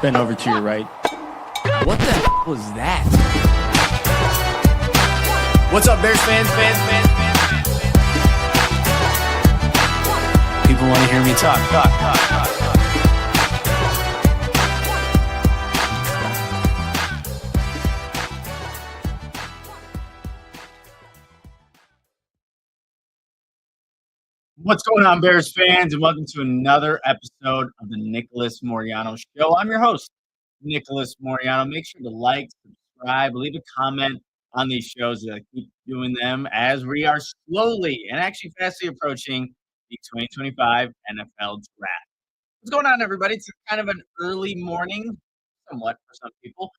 Bend over to your right. What the was that? What's up, Bears fans? People want to hear me talk. What's going on, Bears fans, and welcome to another episode of the Nicholas Moreano Show. I'm your host, Nicholas Moreano. Make sure to like, subscribe, leave a comment on these shows. Keep doing them as we are slowly and actually fastly approaching the 2025 NFL Draft. What's going on, everybody? It's kind of an early morning, somewhat for some people,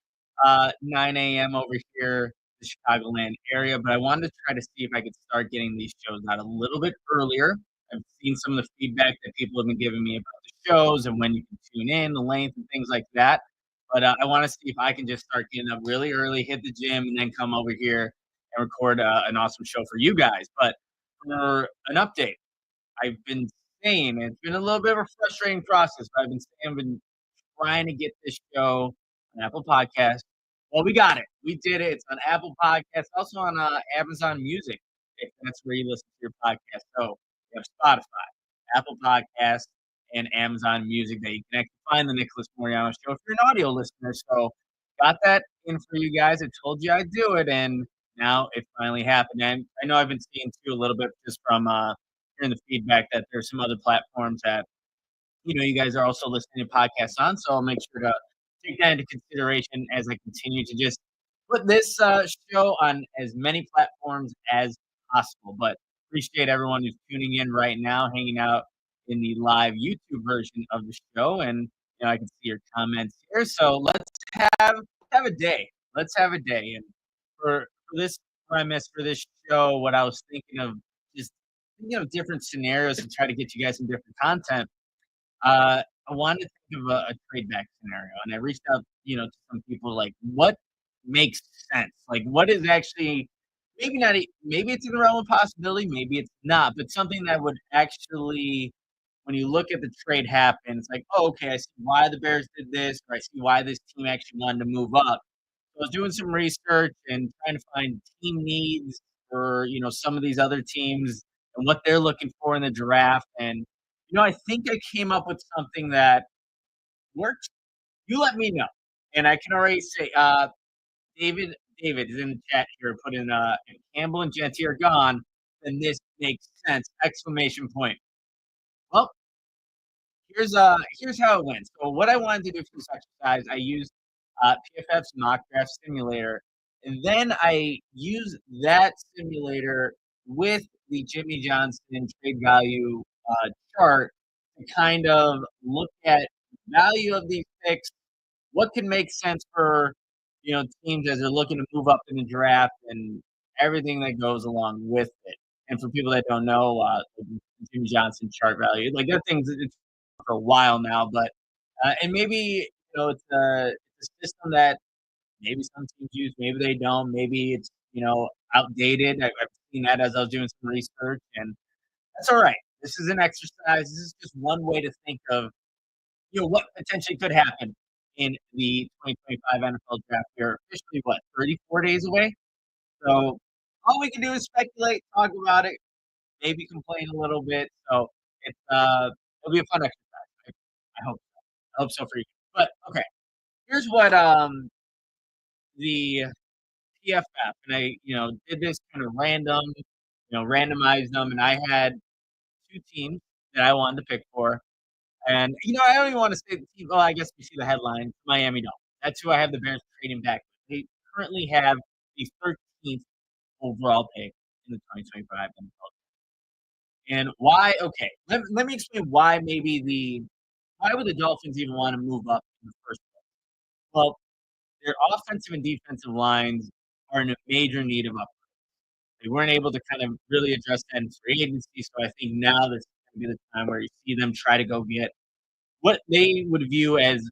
9 a.m. over here in the Chicagoland area, but I wanted to try to see if I could start getting these shows out a little bit earlier. I've seen some of the feedback that people have been giving me about the shows and when you can tune in, the length, and things like that. But I want to see if I can just start getting up really early, hit the gym, and then come over here and record an awesome show for you guys. But for an update, I've been saying it's been a little bit of a frustrating process, but I've been trying to get this show on Apple Podcasts. Well, we got it. We did it. It's on Apple Podcasts, also on Amazon Music, if that's where you listen to your podcast. So you have Spotify, Apple Podcasts, and Amazon Music that you can actually find the Nicholas Moreano Show if you're an audio listener. So got that in for you guys. I told you I'd do it, and now it finally happened. And I know I've been seeing too a little bit just from hearing the feedback that there's some other platforms that you guys are also listening to podcasts on. So I'll make sure to take that into consideration as I continue to just put this show on as many platforms as possible. But appreciate everyone who's tuning in right now, hanging out in the live YouTube version of the show, and I can see your comments here. So let's have a day. Let's have a day. And for this premise for this show, what I was thinking of just different scenarios to try to get you guys some different content. I wanted to think of a trade back scenario, and I reached out, to some people like, what makes sense? Like, what is actually maybe it's an irrelevant possibility, maybe it's not, but something that would actually, when you look at the trade happen, it's like, oh, okay, I see why the Bears did this, or I see why this team actually wanted to move up. So I was doing some research and trying to find team needs for some of these other teams and what they're looking for in the draft, and I think I came up with something that works. You let me know. And I can already say, David is in the chat here, put in, if Campbell and Genty are gone, then this makes sense! Exclamation point. Well, here's how it went. So what I wanted to do for this exercise, I used PFF's mock draft simulator, and then I used that simulator with the Jimmy Johnson trade value chart to kind of look at the value of these picks, what can make sense for teams as they're looking to move up in the draft, and everything that goes along with it. And for people that don't know, Jimmy Johnson chart value, like that thing's it's for a while now, but and maybe it's a system that maybe some teams use, maybe they don't, maybe it's outdated. I've seen that as I was doing some research, and that's all right. This is an exercise. This is just one way to think of, what potentially could happen in the 2025 NFL draft. We're officially, 34 days away? So all we can do is speculate, talk about it, maybe complain a little bit. So it'll be a fun exercise. I hope so. I hope so for you. But okay, here's what the PFF, and I did this kind of random, randomized them, and I had two teams that I wanted to pick for. And, I don't even want to say the team. Well, I guess we see the headline, Miami Dolphins. That's who I have the Bears trading back with. They currently have the 13th overall pick in the 2025 NFL. And why? Okay, let me explain why why would the Dolphins even want to move up in the first place? Well, their offensive and defensive lines are in a major need of upgrade. They weren't able to kind of really address that in free agency, so I think now this is going to be the time where you see them try to go get what they would view as,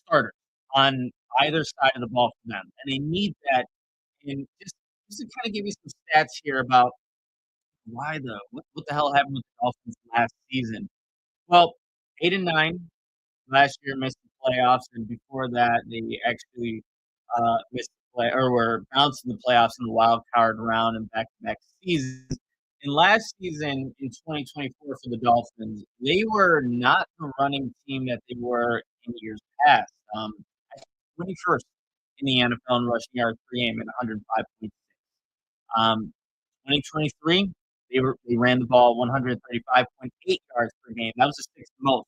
starters on either side of the ball for them. And they need that. And just to kind of give you some stats here about what the hell happened with the Dolphins last season. Well, 8-9, last year missed the playoffs, and before that, they actually missed the play or were bounced in the playoffs in the wild card round and back-to-back seasons. And last season in 2024 for the Dolphins, they were not the running team that they were in years past. I think 21st in the NFL in rushing yards per game at 105.6. 2023, they ran the ball 135.8 yards per game. That was the sixth most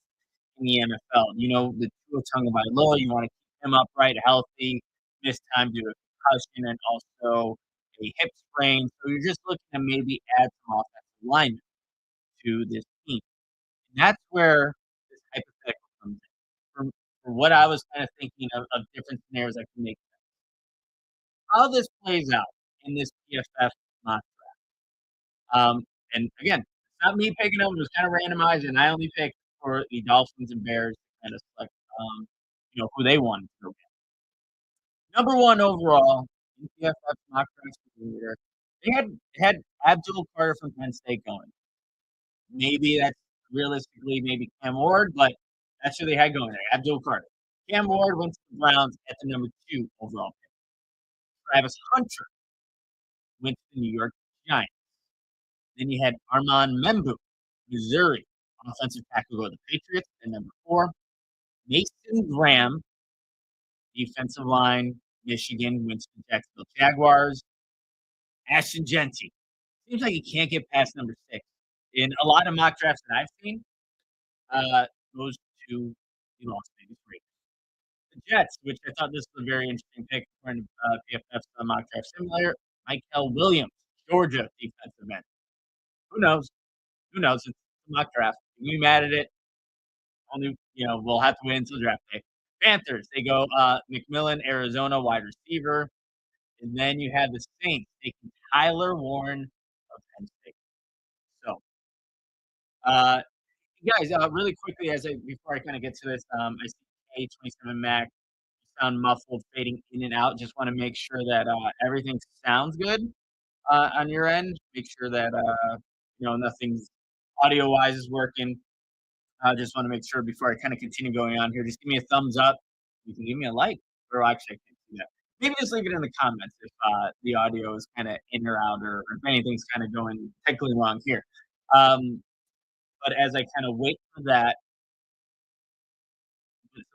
in the NFL. You know, the Tua Tagovailoa, you want to keep him upright, healthy, missed time due to concussion and also a hip sprain. So you're just looking to maybe add some offensive linemen to this team. And that's where this hypothetical comes in. For what I was kind of thinking of different scenarios I can make. How this plays out in this PFF mock and again, it's not me picking them, it was kind of randomized, and I only picked for the Dolphins and Bears to kind of select, who they wanted to go get. Number one overall in PFF mock draft leader, they had Abdul Carter from Penn State going. Maybe that's realistically maybe Cam Ward, but that's who they had going there, Abdul Carter. Cam Ward went to the Browns at the number 2 overall pick. Travis Hunter went to the New York Giants. Then you had Armand Membu, Missouri, offensive tackle, go to the Patriots at number 4. Mason Graham, defensive line, Michigan, went to the Jacksonville Jaguars. Ashton Genty. Seems like he can't get past number 6. In a lot of mock drafts that I've seen, goes to the Las Vegas Raiders. The Jets, which I thought this was a very interesting pick according to PFF's mock draft simulator. Michael Williams, Georgia defensive end. Who knows? Who knows? It's a mock draft. You mad at it? Only, we'll have to wait until draft day. Panthers, they go McMillan, Arizona, wide receiver. And then you have the Saints taking Tyler Warren of Penn State. So, guys, really quickly, before I kind of get to this, I see A27 Mac. You sound muffled, fading in and out. Just want to make sure that everything sounds good on your end. Make sure that nothing's audio-wise is working. I just want to make sure before I kind of continue going on here, just give me a thumbs up. You can give me a like, or actually, I can't do that. Maybe just leave it in the comments if the audio is kind of in or out, or if anything's kind of going technically wrong here. But as I kind of wait for that,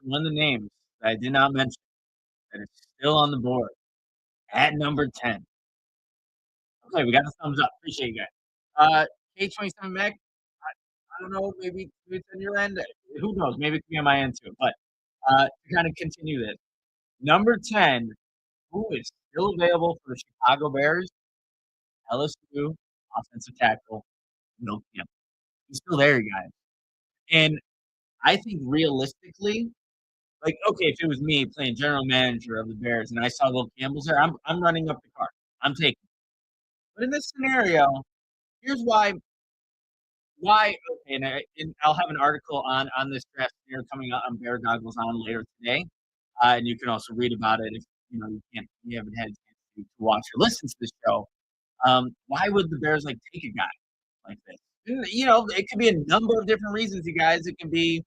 one of the names that I did not mention that is still on the board at number 10. Okay, we got the thumbs up. Appreciate you guys. K27 Meg, I don't know, maybe it's on your end. Who knows? Maybe it could be on my end too. But to kind of continue this, number 10, who is still available for the Chicago Bears? LSU offensive tackle, Will Campbell. He's still there, you guys. And I think realistically, like, okay, if it was me playing general manager of the Bears and I saw Will Campbell's there, I'm running up the card. I'm taking it. But in this scenario, here's why. Okay, and I'll have an article on this draft scenario coming out on Bear Goggles on later today, and you can also read about it if you haven't had a chance to watch or listen to the show. Why would the Bears take a guy like this? It could be a number of different reasons, you guys. It can be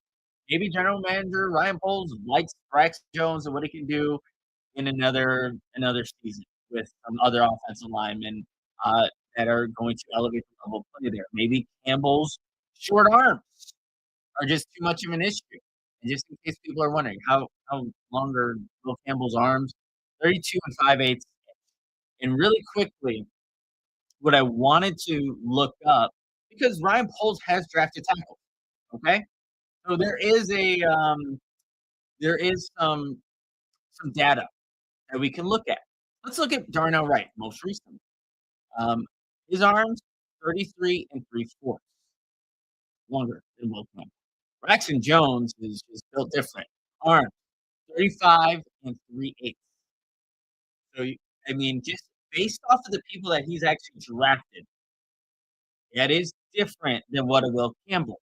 maybe general manager Ryan Poles likes Braxton Jones and what he can do in another season with some other offensive linemen that are going to elevate the level of play there. Maybe Campbell's short arms are just too much of an issue. And just in case people are wondering, how long are Will Campbell's arms? 32 and 5/8. And really quickly, what I wanted to look up, because Ryan Poles has drafted tackles, okay? So there is some data that we can look at. Let's look at Darnell Wright, most recently. His arms, 33 and 3/4, longer than Will Campbell. Braxton Jones is built different. Arms, 35 and 3/8. So, just based off of the people that he's actually drafted, that is different than what a Will Campbell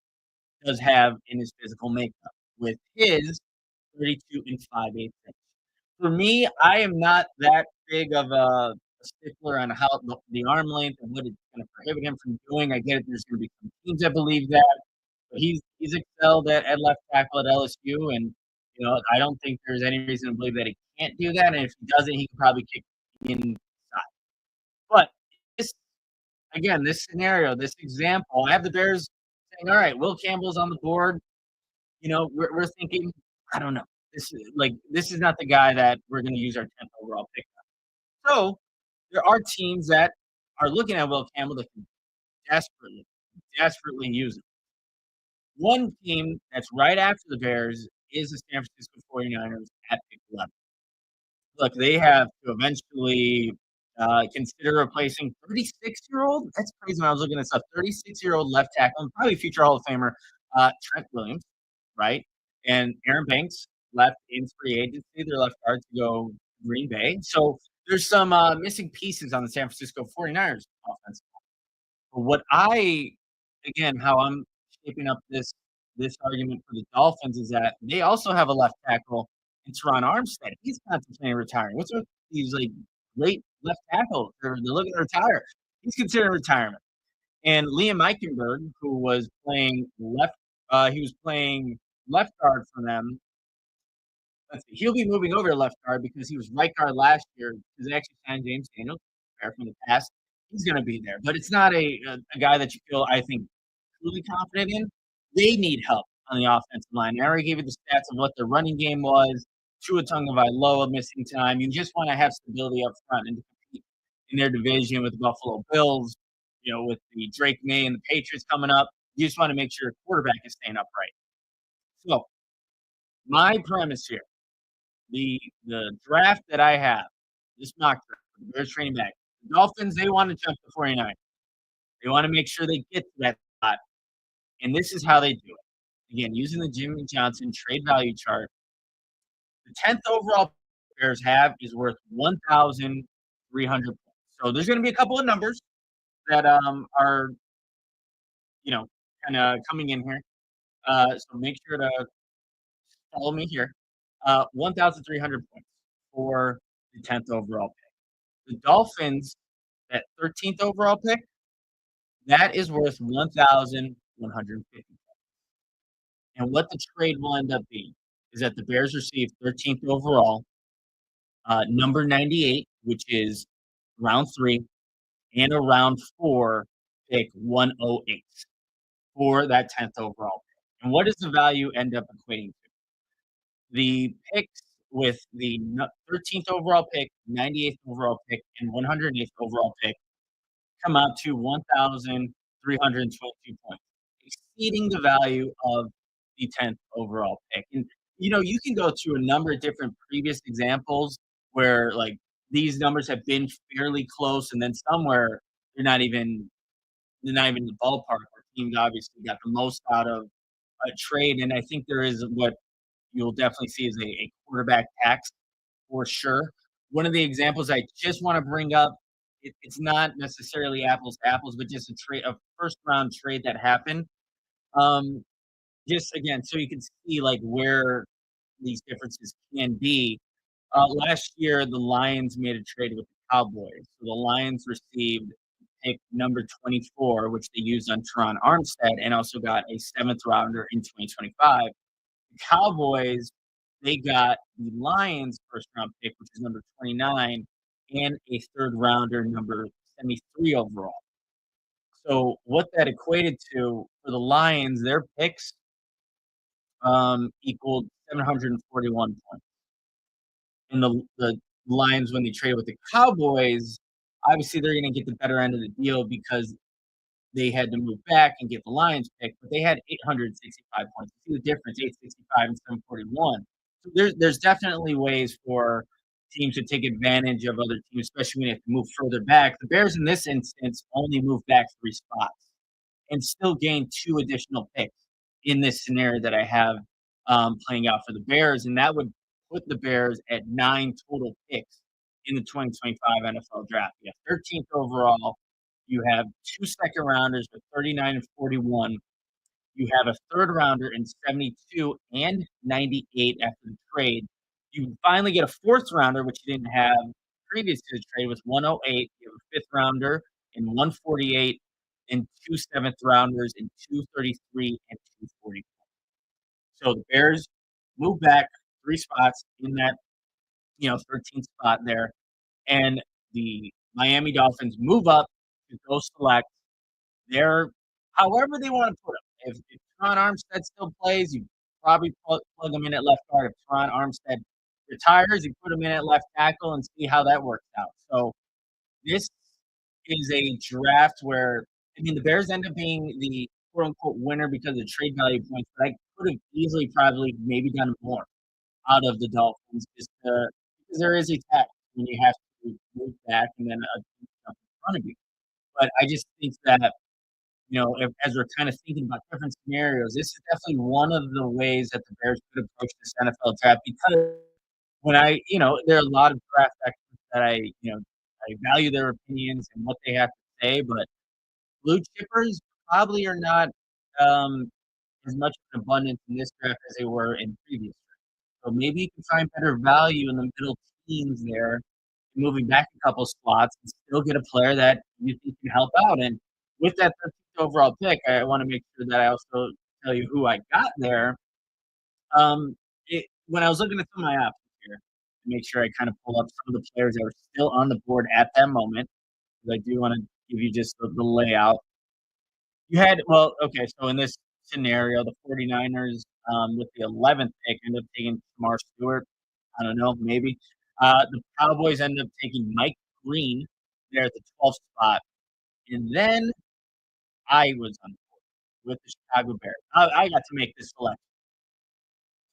does have in his physical makeup with his 32 and 5/8 inch. For me, I am not that big of a stickler on how the arm length and what it's going to prohibit him from doing. I get it. There's going to be some teams that believe that, but he's He's excelled at left tackle at LSU, and I don't think there's any reason to believe that he can't do that. And if he doesn't, he can probably kick inside. But this again, this scenario, this example, I have the Bears saying, "All right, Will Campbell's on the board." We're thinking, I don't know. This is not the guy that we're going to use our 10th overall pick on. So there are teams that are looking at Will Campbell that can desperately use him. One team that's right after the Bears is the San Francisco 49ers at pick 11. Look, they have to eventually consider replacing 36-year-old. That's crazy when I was looking at this up. 36-year-old left tackle, and probably future Hall of Famer Trent Williams, right? And Aaron Banks left in free agency. Their left guard to go Green Bay. So there's some missing pieces on the San Francisco 49ers offense. But how I'm shaping up this argument for the Dolphins is that they also have a left tackle in Teron Armstead. He's contemplating retiring. What's with these great left tackles? They're looking to retire. He's considering retirement. And Liam Eichenberg, who was playing left guard for them. He'll be moving over to left guard because he was right guard last year because they actually signed James Daniels from the past. He's going to be there, but it's not a guy that you feel, I think, truly confident in. They need help on the offensive line. I already gave you the stats of what their running game was. Tua Tagovailoa missing time. You just want to have stability up front and to compete in their division with the Buffalo Bills, with the Drake May and the Patriots coming up. You just want to make sure your quarterback is staying upright. So my premise here, the draft that I have, this mock draft, the Bears training back, the Dolphins, they want to jump to 49. They want to make sure they get to that spot. And this is how they do it. Again, using the Jimmy Johnson trade value chart, the 10th overall Bears have is worth 1,300 points. So there's going to be a couple of numbers that are, kind of coming in here. So make sure to follow me here. 1,300 points for the 10th overall pick. The Dolphins, that 13th overall pick, that is worth 1,150. And what the trade will end up being is that the Bears receive 13th overall, number 98, which is round 3, and a round 4 pick 108 for that 10th overall pick. And what does the value end up equating to? The picks with the 13th overall pick, 98th overall pick, and 108th overall pick come out to 1,322 points, exceeding the value of the 10th overall pick. And you can go to a number of different previous examples where these numbers have been fairly close, and then somewhere they're not even in the ballpark. Where teams obviously got the most out of a trade, and I think there is what you'll definitely see is a quarterback tax for sure. One of the examples I just want to bring up, it's not necessarily apples to apples, but just a first round trade that happened. Just again, so you can see where these differences can be. Last year, the Lions made a trade with the Cowboys. So the Lions received pick number 24, which they used on Teron Armstead, and also got a 7th rounder in 2025. The Cowboys, they got the Lions' first round pick, which is number 29, and a 3rd rounder, number 73 overall. So what that equated to for the Lions, their picks equaled 741 points. And the Lions, when they traded with the Cowboys, obviously they're going to get the better end of the deal because they had to move back and get the Lions pick, but they had 865 points. You see the difference, 865 and 741. So there's definitely ways for teams to take advantage of other teams, especially when they have to move further back. The Bears, in this instance, only moved back 3 spots and still gained 2 additional picks in this scenario that I have playing out for the Bears, and that would put the Bears at 9 total picks in the 2025 NFL draft. You have 13th overall. You have 2 second rounders with 39 and 41. You have a 3rd rounder in 72 and 98 after the trade. You finally get a 4th rounder, which you didn't have previous to the trade, with 108. You have a 5th rounder in 148 and 2 7th rounders in 233 and 244. So the Bears move back 3 spots in that, 13th spot there, and the Miami Dolphins move up to go select their however they wanna put him. If Teron Armstead still plays, you probably plug him in at left guard. If Teron Armstead retires, you put him in at left tackle and see how that works out. So, this is a draft where the Bears end up being the quote unquote winner because of the trade value points, but I could have easily probably maybe done more out of the Dolphins just because there is a tax when you have to move back and then a team jump in front of you. But I just think that, as we're kind of thinking about different scenarios, this is definitely one of the ways that the Bears could approach this NFL draft because there are a lot of draft experts that I value their opinions and what they have to say, but blue chippers probably are not as much of an abundance in this draft as they were in previous drafts. So maybe you can find better value in the middle teams there, moving back a couple spots and still get a player that you think can help out. And with that 13th overall pick, I want to make sure that I also tell you who I got there. When I was looking at some of my options here, to make sure I kind of pull up some of the players that were still on the board at that moment, because I do want to give you just the layout. So in this scenario, the 49ers, with the 11th pick, end up taking Shamar Stewart. I don't know, maybe. The Cowboys end up taking Mike Green there at the 12th spot. And then I was on board with the Chicago Bears. I got to make this selection.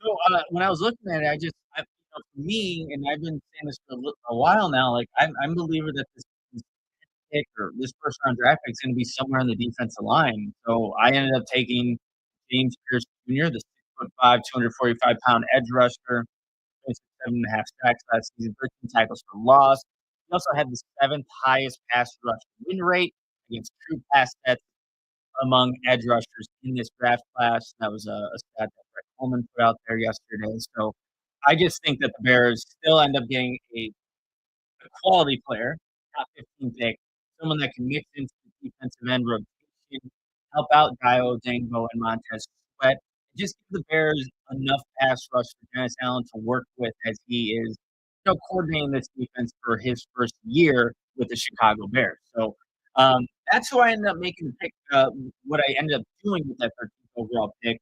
So, when I was looking at it, for me, and I've been saying this for a while now, like, I'm a believer that this pick or this first round draft pick is gonna be somewhere in the defensive line. So I ended up taking James Pierce Jr., the 6'5", 245-pound edge rusher, 7.5 sacks last season, 13 tackles for loss. He also had the 7th highest pass rush win rate against true pass sets among edge rushers in this draft class. That was a stat that Brett Coleman put out there yesterday. So I just think that the Bears still end up getting a quality player, top 15 pick, someone that can mix into the defensive end rotation, help out Dio Dango and Montez Sweat, and just give the Bears enough pass rush for Dennis Allen to work with as he is, coordinating this defense for his first year with the Chicago Bears. So that's who I ended up making the pick. What I ended up doing with that 13th overall pick,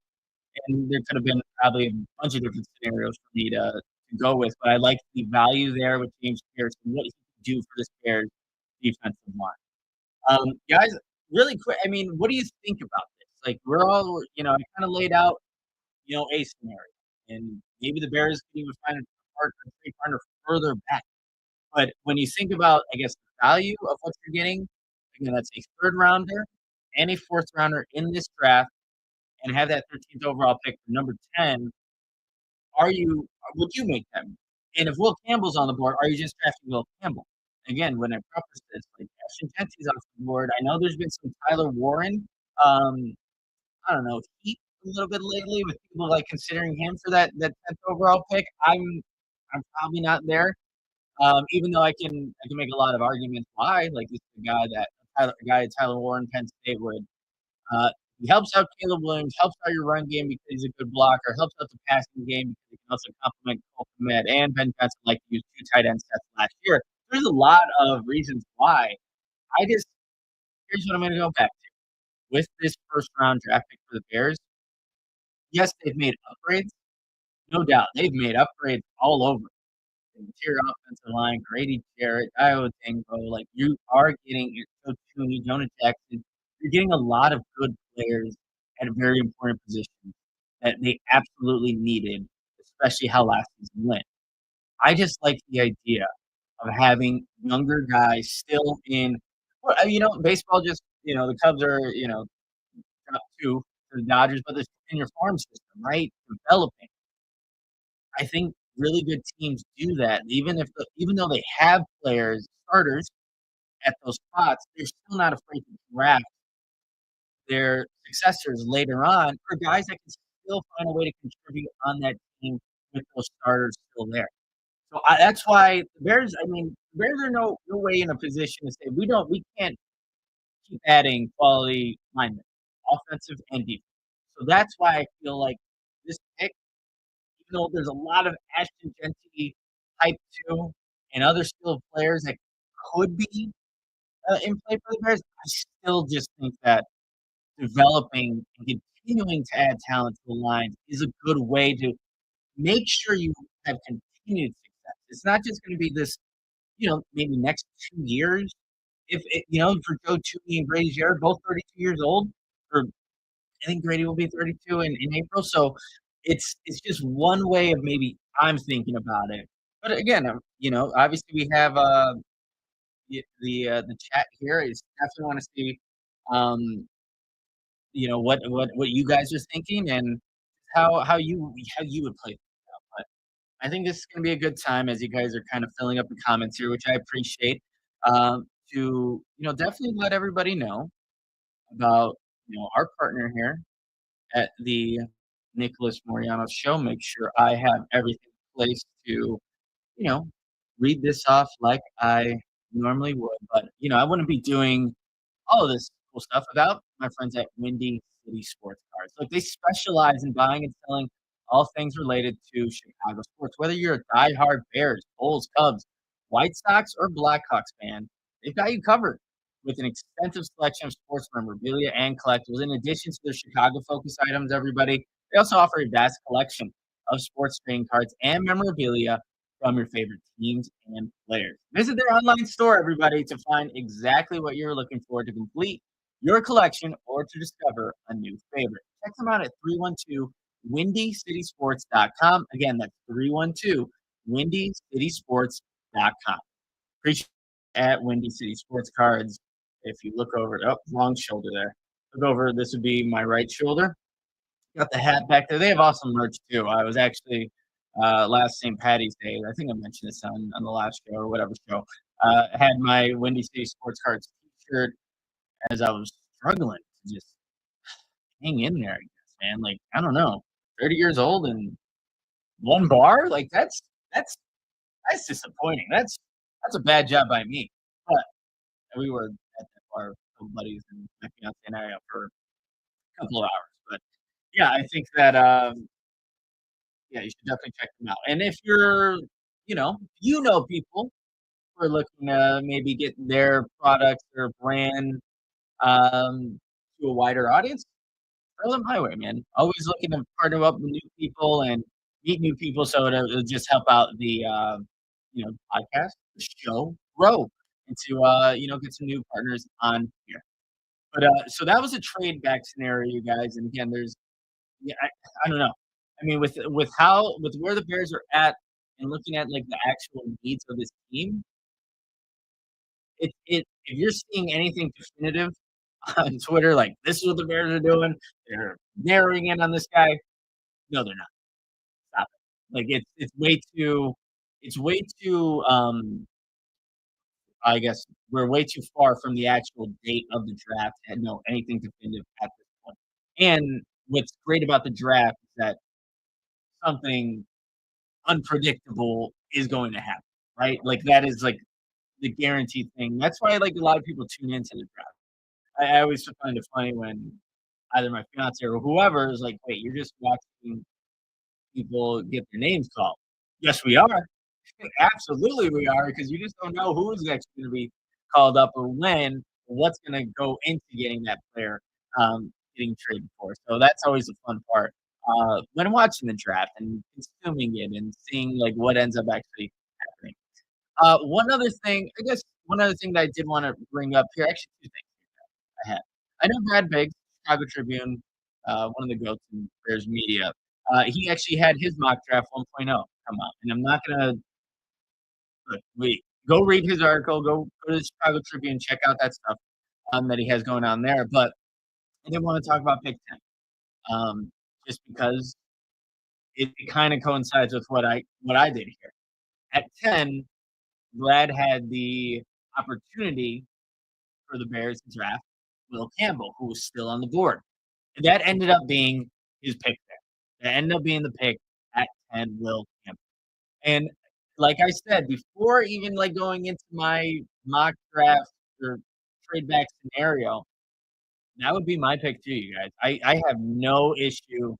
and there could have been probably a bunch of different scenarios for me to go with, but I like the value there with James Pierce and what he can do for this Bears defensive line. Guys, really quick, what do you think about this? Like, we're all, I kind of laid out, a scenario, and maybe the Bears can even find a trade partner further back. But when you think about, I guess, the value of what you're getting, again, that's a third rounder and a fourth rounder in this draft, and have that 13th overall pick for number 10. Would you make that move? And if Will Campbell's on the board, are you just drafting Will Campbell? Again, when I preface this, like Ashton Tensley's off the board. I know there's been some Tyler Warren, I don't know, heat a little bit lately with people like considering him for that 10th overall pick. I'm probably not there. Even though I can make a lot of arguments why. Like this is a guy at Tyler Warren, Penn State would he helps out Caleb Williams, helps out your run game because he's a good blocker, helps out the passing game because he can also complement Cole Kmet and Ben Johnson like to use 2 tight end sets last year. There's a lot of reasons why. Here's what I'm going to go back to. With this first round draft pick for the Bears, yes, they've made upgrades. No doubt. They've made upgrades all over. The interior offensive line, Grady Jarrett, Io Tango, like you are getting Joe Tooney, Jonah Jackson. You're getting a lot of good players at a very important position that they absolutely needed, especially how last season went. I just like the idea of having younger guys still in, baseball just, the Cubs are, top 2 for the Dodgers, but they're in your farm system, right? Developing. I think really good teams do that. Even though they have starters at those spots, they're still not afraid to draft their successors later on for guys that can still find a way to contribute on that team with those starters still there. So that's why the Bears. The Bears are no way in a position to say we can't keep adding quality linemen, offensive and defensive. So that's why I feel like this pick, even though there's a lot of Ashton Genty hype too, and other skilled players that could be in play for the Bears, I still just think that developing and continuing to add talent to the line is a good way to make sure you have continued success. It's not just going to be this, maybe next 2 years. If it, for Joe Tooney and Grady Jarrett, both 32 years old, or I think Grady will be 32 in April. So it's just one way of maybe I'm thinking about it. But again, obviously we have the chat here. I definitely want to see, um, what you guys are thinking and how you would play. But I think this is going to be a good time as you guys are kind of filling up the comments here, which I appreciate. To definitely let everybody know about our partner here at the Nicholas Moreano Show. Make sure I have everything in place to you know read this off like I normally would, but I wouldn't be doing all of this cool stuff without my friends at Windy City Sports Cards. Look, they specialize in buying and selling all things related to Chicago sports. Whether you're a diehard Bears, Bulls, Cubs, White Sox, or Blackhawks fan, they've got you covered with an extensive selection of sports memorabilia and collectibles. In addition to their Chicago-focused items, everybody, they also offer a vast collection of sports trading cards and memorabilia from your favorite teams and players. Visit their online store, everybody, to find exactly what you're looking for to complete your collection or to discover a new favorite. Check them out at 312windycitysports.com. Again, that's 312windycitysports.com. Appreciate at Windy City Sports Cards. If you look over, wrong shoulder there. Look over, this would be my right shoulder. Got the hat back there. They have awesome merch too. I was actually last St. Patty's Day. I think I mentioned this on the last show or whatever show. Had my Windy City Sports Cards T-shirt as I was struggling to just hang in there. I guess, man. Like I don't know, 30 years old and one bar. Like that's disappointing. That's a bad job by me. But we were at that bar, with buddies and my fiance and I for a couple of hours. But yeah, I think that yeah, you should definitely check them out. And if you're, people who are looking to maybe get their products or brand to a wider audience, throw them my way, man. Always looking to partner up with new people and meet new people, so it'll just help out the podcast, the show grow, and to get some new partners on here. But so that was a trade back scenario, you guys. And again, there's yeah, I don't know. I mean, with where the Bears are at and looking at like the actual needs of this team, if you're seeing anything definitive on Twitter, like this is what the Bears are doing, they're narrowing in on this guy. No, they're not. Stop it. Like it's way too I guess we're way too far from the actual date of the draft and know anything definitive at this point. And what's great about the draft is that something unpredictable is going to happen, right? Like that is like the guaranteed thing. That's why like a lot of people tune into the draft. I always find it funny when either my fiance or whoever is like, "Wait, you're just watching people get their names called?" Yes, we are. Absolutely, we are because you just don't know who's actually going to be called up or when, or what's going to go into getting that player getting traded for. So that's always the fun part when watching the draft and consuming it and seeing like what ends up actually happening. One other thing that I did want to bring up here, actually, two things I had. I know Brad Biggs, Chicago Tribune, one of the goats in Bears media. He actually had his mock draft 1.0 come out, and I'm not gonna wait. Go read his article. Go to the Chicago Tribune, check out that stuff that he has going on there. But I did want to talk about pick 10, just because it kind of coincides with what I did here. At 10, Vlad had the opportunity for the Bears to draft Will Campbell, who was still on the board. And that ended up being his pick there. That ended up being the pick at 10, Will Campbell. And like I said, before even like going into my mock draft or trade back scenario, that would be my pick too, you guys. I have no issue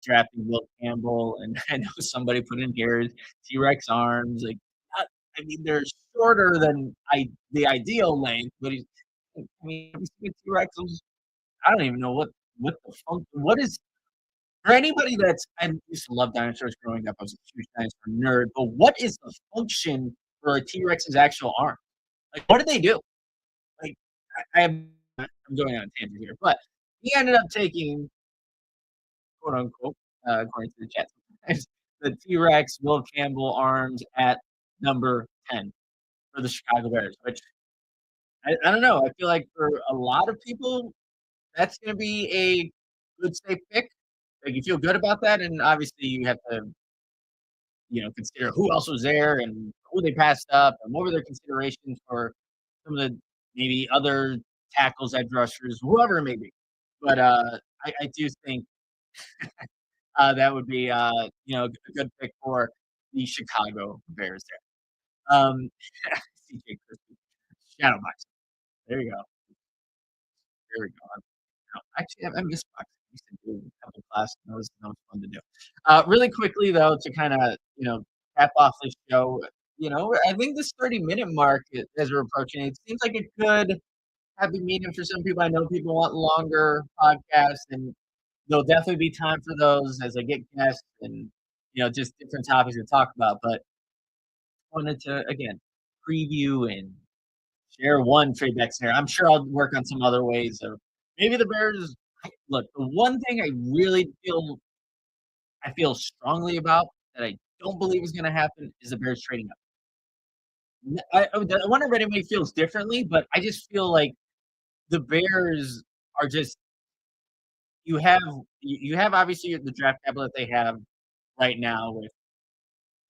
drafting Will Campbell, and I know somebody put in here T-Rex arms, like, not I mean, they're shorter than the ideal length, but he's I mean, have you seen T-Rexes? I don't even know what is for anybody that's I used to love dinosaurs growing up, I was a huge dinosaur nerd, but what is the function for a T-Rex's actual arm? Like, what do they do? Like, I'm going on a tangent here, but he ended up taking, quote unquote, according to the chat, the T-Rex Will Campbell arms at number 10 for the Chicago Bears, which I don't know. I feel like for a lot of people, that's going to be a good safe pick. Like you feel good about that, and obviously you have to, consider who else was there and who they passed up, and what were their considerations for some of the maybe other tackles, edge rushers, whoever it may be. But I do think that would be a good pick for the Chicago Bears there. CJ Crispy, shadow box. There you go. There we go. No, actually, I missed boxing. I used to do a couple classes. That was fun to do. Really quickly though, to kind of cap off this show. I think this 30-minute mark as we're approaching, it seems like it could have a meaning for some people. I know people want longer podcasts, and there'll definitely be time for those as I get guests and just different topics to talk about. But wanted to again preview and share one Tradeback scenario. I'm sure I'll work on some other ways of maybe the Bears. Look, the one thing I feel strongly about that I don't believe is going to happen is the Bears trading up. I wonder if anybody feels differently, but I just feel like the Bears are just you have obviously the draft capital that they have right now with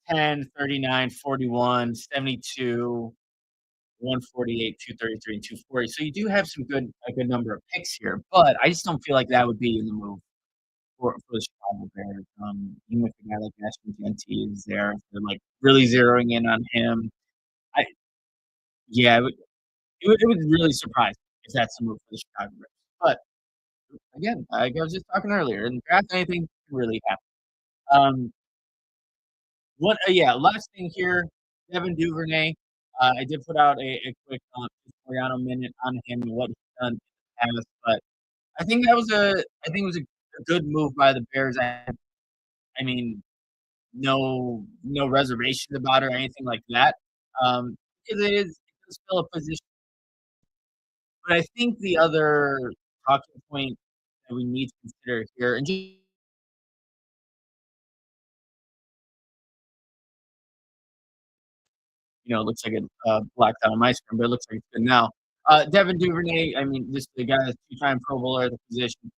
10, 39, 41, 72, 148, 233, and 240. So you do have a good number of picks here, but I just don't feel like that would be in the move for the Chicago Bears. Even if a guy like Ashton Genty is there, they're like really zeroing in on him. I Yeah, it would really surprise me if that's the move for the Chicago Bears. But again, like I was just talking earlier, in the draft, anything can really happen. Um, last thing here, Devon Duvernay. I did put out a quick Moreano minute on him and what he's done in the past, but I think it was a good move by the Bears. I mean, no reservations about it or anything like that. Because it does fill a position. But I think the other talking point that we need to consider here, and just it looks like it blacked out on my screen, but it looks like it's good now. Devin Duvernay, I mean, this the guy that's two-time Pro Bowler at the position,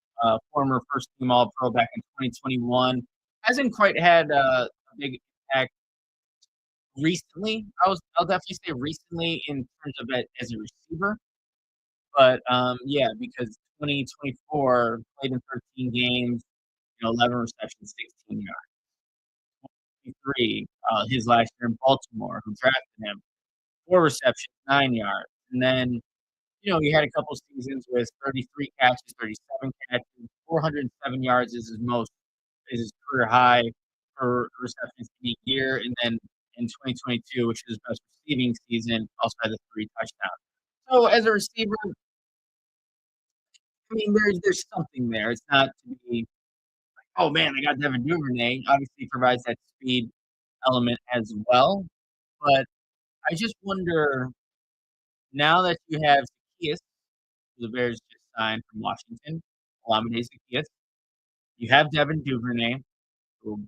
former first team All Pro back in 2021, hasn't quite had a big impact recently. I'll definitely say recently in terms of it as a receiver, but yeah, because 2024 played in 13 games, 11 receptions, 16 yards. 23, his last year in Baltimore, who drafted him, 4 receptions, 9 yards, and then he had a couple seasons with 33 catches, 37 catches, 407 yards is his career high for receptions in a year, and then in 2022, which is his best receiving season, also had the 3 touchdowns. So as a receiver, I mean, there's something there. It's not to be, oh man, they got Devin Duvernay. Obviously, provides that speed element as well. But I just wonder now that you have Zacchaeus, who the Bears just signed from Washington, Olamide Zacchaeus, you have Devin Duvernay, who will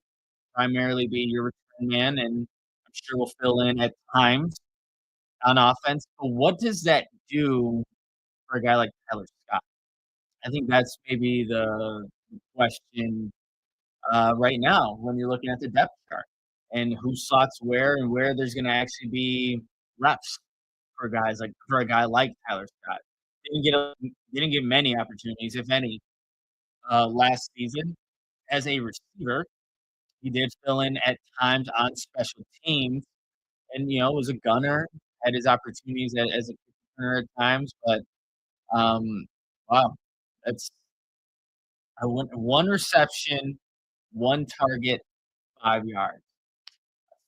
primarily be your return man, and I'm sure will fill in at times on offense. But what does that do for a guy like Tyler Scott? I think that's maybe the question right now when you're looking at the depth chart and who slots where and where there's going to actually be reps for a guy like Tyler Scott. Didn't get many opportunities, if any, last season as a receiver. He did fill in at times on special teams, and was a gunner. Had his opportunities as a kick returner at times, but wow, that's I went one reception one target, 5 yards.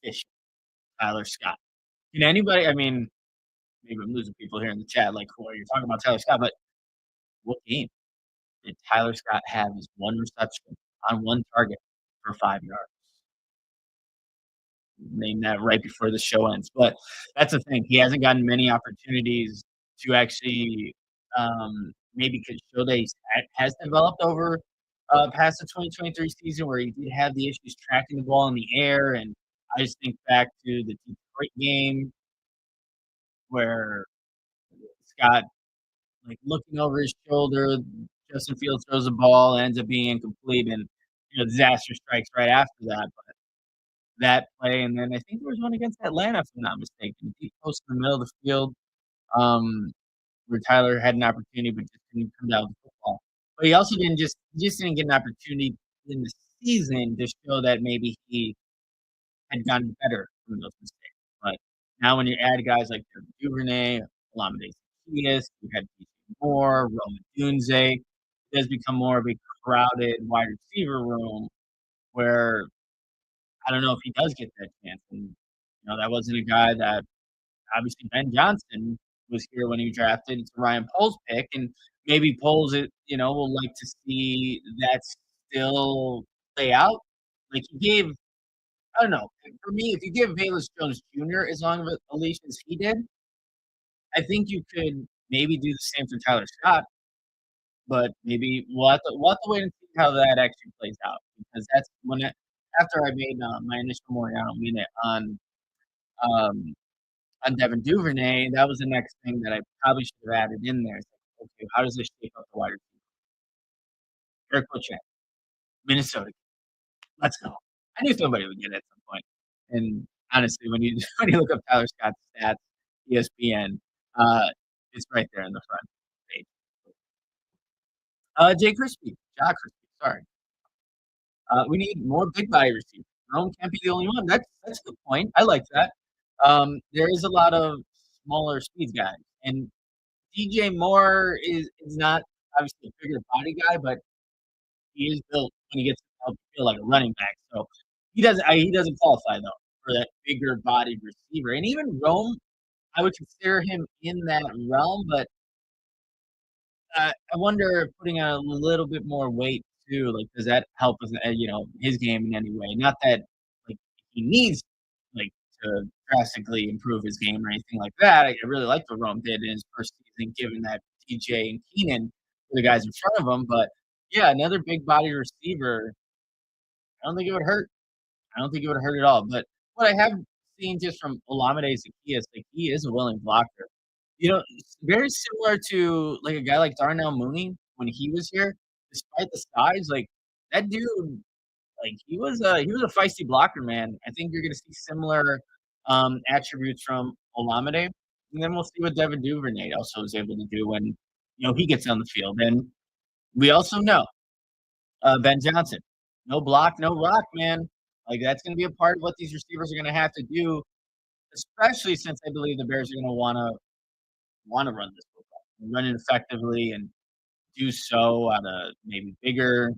Ish, Tyler Scott. Can anybody I mean, maybe I'm losing people here in the chat, like, "Cool, you're talking about Tyler Scott," but what game did Tyler Scott have his one reception on one target for 5 yards? Name that right before the show ends. But that's the thing. He hasn't gotten many opportunities to actually maybe could show that he has developed over past the 2023 season where he did have the issues tracking the ball in the air. And I just think back to the Detroit game where Scott like looking over his shoulder, Justin Fields throws the ball, ends up being incomplete, and disaster strikes right after that. But that play, and then I think there was one against Atlanta, if I'm not mistaken. Deep post in the middle of the field, um, where Tyler had an opportunity but just couldn't come down with the football. But he just didn't get an opportunity in the season to show that maybe he had gotten better from those mistakes. But now when you add guys like Devon Duvernay, Olamide Zaccheaus, you had DJ Moore, Rome Odunze, it does become more of a crowded wide receiver room where I don't know if he does get that chance. And that wasn't a guy that obviously Ben Johnson was here when he drafted. It's a Ryan Poles pick, and maybe Poles, will like to see that still play out. Like he gave, I don't know. For me, if you give Velus Jones Jr. as long of a leash as he did, I think you could maybe do the same for Tyler Scott. But maybe we'll have to wait and see how that actually plays out because that's after I made my initial Moreano minute um, on Devon Duvernay, that was the next thing that I probably should have added in there. It's like, okay, how does this shape up the wide receiver? Eric Bochet, Minnesota. Let's go. I knew somebody would get it at some point. And honestly, when you when you look up Tyler Scott's stats, ESPN, it's right there in the front page. Jay Crispy, Jack Crispy, sorry. We need more big body receivers. Rome can't be the only one. That's the point. I like that. There is a lot of smaller speed guys, and DJ Moore is not obviously a bigger body guy, but he is built when he gets out the field like a running back. So he doesn't qualify though for that bigger bodied receiver. And even Rome, I would consider him in that realm, but I wonder if putting on a little bit more weight too, like, does that help with, his game in any way? Not that, like, he needs, like, to drastically improve his game or anything like that. I really like what Rome did in his first season, given that DJ and Keenan were the guys in front of him. But yeah, another big body receiver, I don't think it would hurt. I don't think it would hurt at all. But what I have seen just from Olamide Zaccheaus, like he is a willing blocker. It's very similar to like a guy like Darnell Mooney when he was here. Despite the size, like that dude, like he was a feisty blocker, man. I think you're gonna see similar attributes from Olamide, and then we'll see what Devin Duvernay also is able to do when he gets on the field. And we also know Ben Johnson, no block, no rock, man. Like that's gonna be a part of what these receivers are gonna have to do, especially since I believe the Bears are gonna wanna run this football, and run it effectively, and do so at a maybe bigger,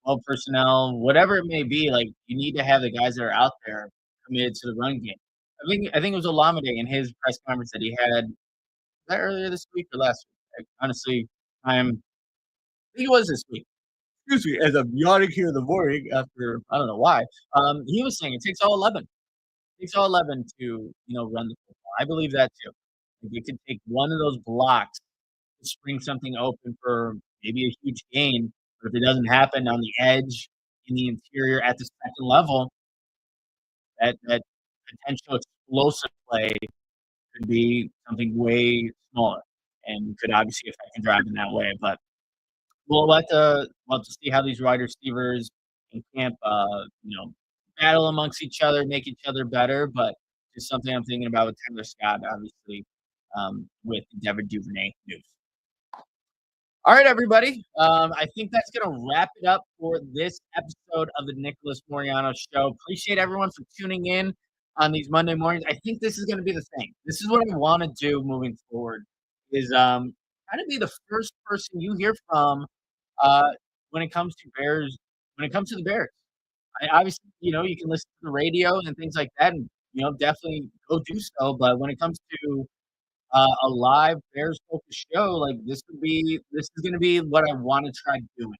well personnel, whatever it may be. Like you need to have the guys that are out there committed to the run game. I think it was Olamide in his press conference that he had. Was that earlier this week or last week? Honestly, I think it was this week. Excuse me, as I'm yawning here in the morning after I don't know why. He was saying it takes all 11. It takes all 11 to run the football. I believe that too. If you could take one of those blocks to spring something open for maybe a huge gain, but if it doesn't happen on the edge, in the interior, at the second level, that potential explosive play could be something way smaller and could obviously affect the drive in that way. But we'll have to see how these wide receivers in camp, battle amongst each other, make each other better. But just something I'm thinking about with Taylor Scott, obviously, with the Devon Duvernay news. All right, everybody. I think that's going to wrap it up for this episode of the Nicholas Moreano Show. Appreciate everyone for tuning in on these Monday mornings. I think this is going to be the thing. This is what I want to do moving forward is kind of be the first person you hear from when it comes to Bears, when it comes to the Bears. obviously, you can listen to the radio and things like that, and definitely go do so. But when it comes to a live Bears focused show, like this is going to be what I want to try doing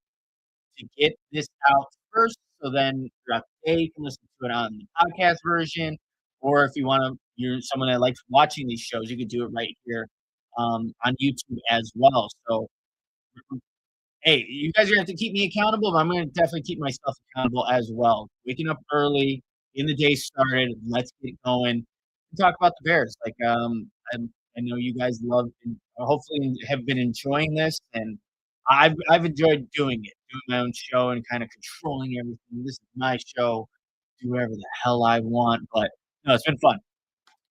to get this out first. So then throughout the day, you can listen to it on the podcast version, or if you're someone that likes watching these shows, you could do it right here on YouTube as well. So hey, you guys are gonna have to keep me accountable, but I'm gonna definitely keep myself accountable as well. Waking up early, getting the day started. Let's get going. Talk about the Bears. I know you guys love and hopefully have been enjoying this, and I've enjoyed doing it, doing my own show and kind of controlling everything. This is my show. Do whatever the hell I want, but no, it's been fun.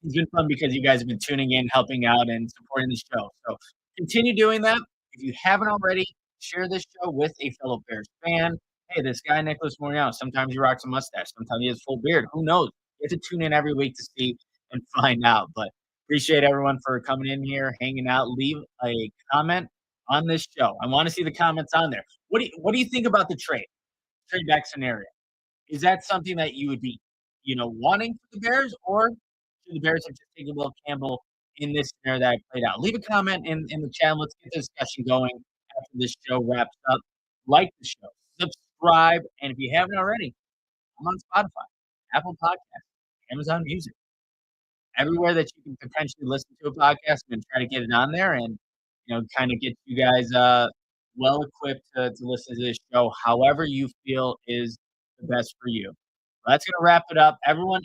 It's been fun because you guys have been tuning in, helping out, and supporting the show. So continue doing that. If you haven't already, share this show with a fellow Bears fan. Hey, this guy, Nicholas Moreano, sometimes he rocks a mustache. Sometimes he has full beard. Who knows? You have to tune in every week to see and find out. But appreciate everyone for coming in here, hanging out. Leave a comment on this show. I want to see the comments on there. What do you think about the trade back scenario? Is that something that you would be, wanting for the Bears, or should the Bears have just taken Will Campbell in this scenario that I played out? Leave a comment in the chat. Let's get the discussion going after this show wraps up. Like the show, subscribe, and if you haven't already, I'm on Spotify, Apple Podcasts, Amazon Music, everywhere that you can potentially listen to a podcast. I'm going to try to get it on there and kind of get you guys well equipped to listen to this show however you feel is the best for you. That's going to wrap it up. Everyone,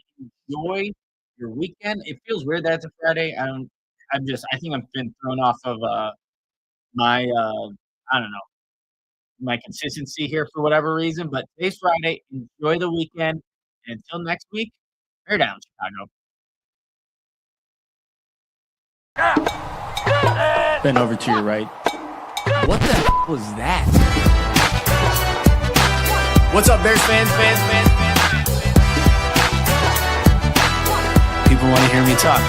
enjoy your weekend. It feels weird that it's a Friday. I think I've been thrown off of my I don't know, my consistency here for whatever reason. But today's Friday. Enjoy the weekend. And until next week, bear down, Chicago. Bend over to your right. What the was that? What's up, Bears fans? People want to hear me talk.